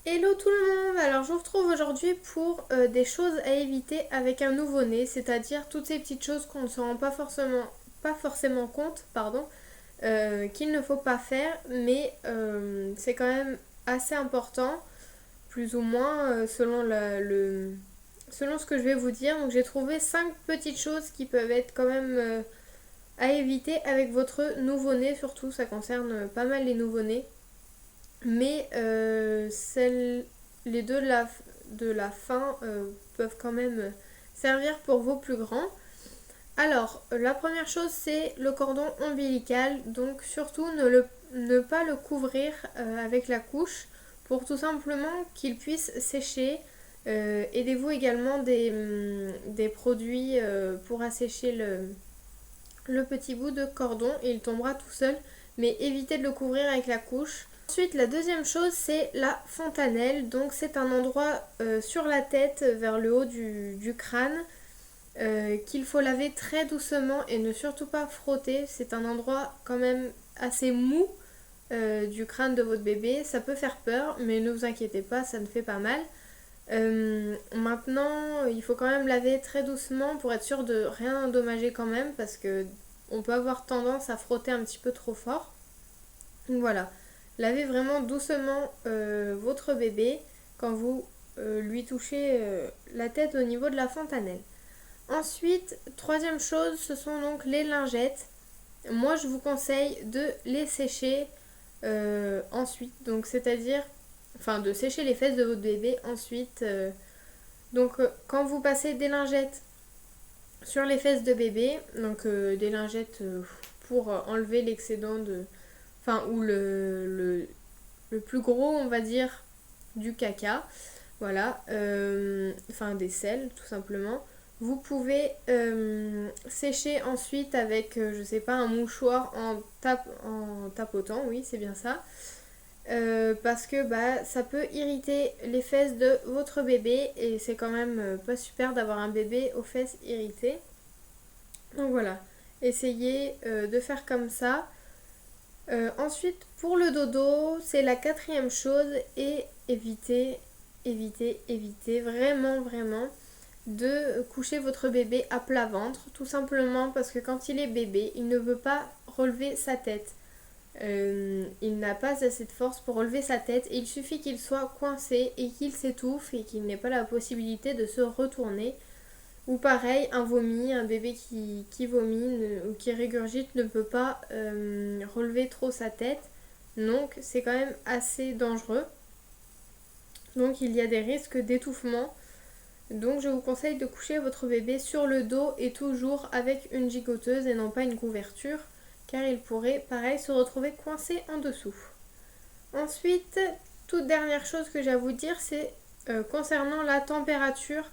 Hello tout le monde, alors je vous retrouve aujourd'hui pour des choses à éviter avec un nouveau-né, c'est-à-dire toutes ces petites choses qu'on ne se rend pas forcément compte, qu'il ne faut pas faire, mais c'est quand même assez important, plus ou moins selon ce que je vais vous dire. Donc j'ai trouvé 5 petites choses qui peuvent être quand même à éviter avec votre nouveau-né, surtout ça concerne pas mal les nouveau-nés. Mais les deux de la fin peuvent quand même servir pour vos plus grands. Alors, la première chose, c'est le cordon ombilical. Donc, surtout, ne pas le couvrir avec la couche pour tout simplement qu'il puisse sécher. Aidez-vous également des produits pour assécher le petit bout de cordon et il tombera tout seul. Mais évitez de le couvrir avec la couche. Ensuite, la deuxième chose, c'est la fontanelle. Donc, c'est un endroit sur la tête, vers le haut du crâne, qu'il faut laver très doucement et ne surtout pas frotter. C'est un endroit quand même assez mou du crâne de votre bébé. Ça peut faire peur, mais ne vous inquiétez pas, ça ne fait pas mal. Maintenant, il faut quand même laver très doucement pour être sûr de rien endommager quand même, parce que on peut avoir tendance à frotter un petit peu trop fort. Donc voilà, lavez vraiment doucement votre bébé quand vous lui touchez la tête au niveau de la fontanelle. Ensuite, troisième chose, ce sont donc les lingettes. Moi, je vous conseille de les sécher ensuite. Donc, c'est-à-dire, enfin, de sécher les fesses de votre bébé ensuite. Quand vous passez des lingettes sur les fesses de bébé, donc des lingettes pour enlever l'excédent enfin, ou le plus gros, on va dire, du caca, voilà, enfin des selles, tout simplement. Vous pouvez sécher ensuite avec, je sais pas, un mouchoir en tapotant, oui, c'est bien ça. Parce que ça peut irriter les fesses de votre bébé et c'est quand même pas super d'avoir un bébé aux fesses irritées. Donc voilà, essayez de faire comme ça. Ensuite, pour le dodo, c'est la quatrième chose et évitez vraiment, vraiment de coucher votre bébé à plat ventre, tout simplement parce que quand il est bébé, il ne veut pas relever sa tête. Il n'a pas assez de force pour relever sa tête et il suffit qu'il soit coincé et qu'il s'étouffe et qu'il n'ait pas la possibilité de se retourner. Ou pareil, un vomi, un bébé qui vomit ou qui régurgite ne peut pas relever trop sa tête. Donc c'est quand même assez dangereux. Donc il y a des risques d'étouffement. Donc je vous conseille de coucher votre bébé sur le dos et toujours avec une gigoteuse et non pas une couverture, car il pourrait pareil se retrouver coincé en dessous. Ensuite, toute dernière chose que j'ai à vous dire, c'est concernant la température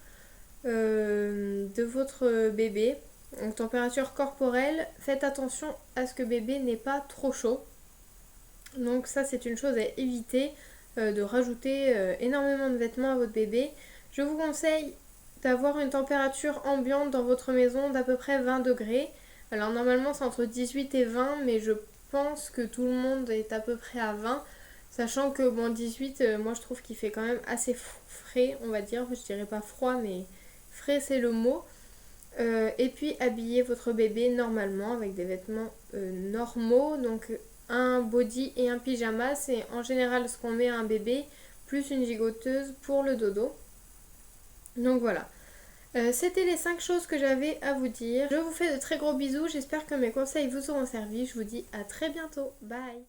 de votre bébé. Donc température corporelle, faites attention à ce que bébé n'ait pas trop chaud. Donc ça c'est une chose à éviter, de rajouter énormément de vêtements à votre bébé. Je vous conseille d'avoir une température ambiante dans votre maison d'à peu près 20 degrés. Alors normalement c'est entre 18 et 20, mais je pense que tout le monde est à peu près à 20. Sachant que 18, moi je trouve qu'il fait quand même assez frais, on va dire. Je dirais pas froid, mais frais c'est le mot. Et puis habillez votre bébé normalement avec des vêtements normaux. Donc un body et un pyjama, c'est en général ce qu'on met à un bébé, plus une gigoteuse pour le dodo. Donc voilà. C'était les 5 choses que j'avais à vous dire. Je vous fais de très gros bisous. J'espère que mes conseils vous auront servi. Je vous dis à très bientôt. Bye!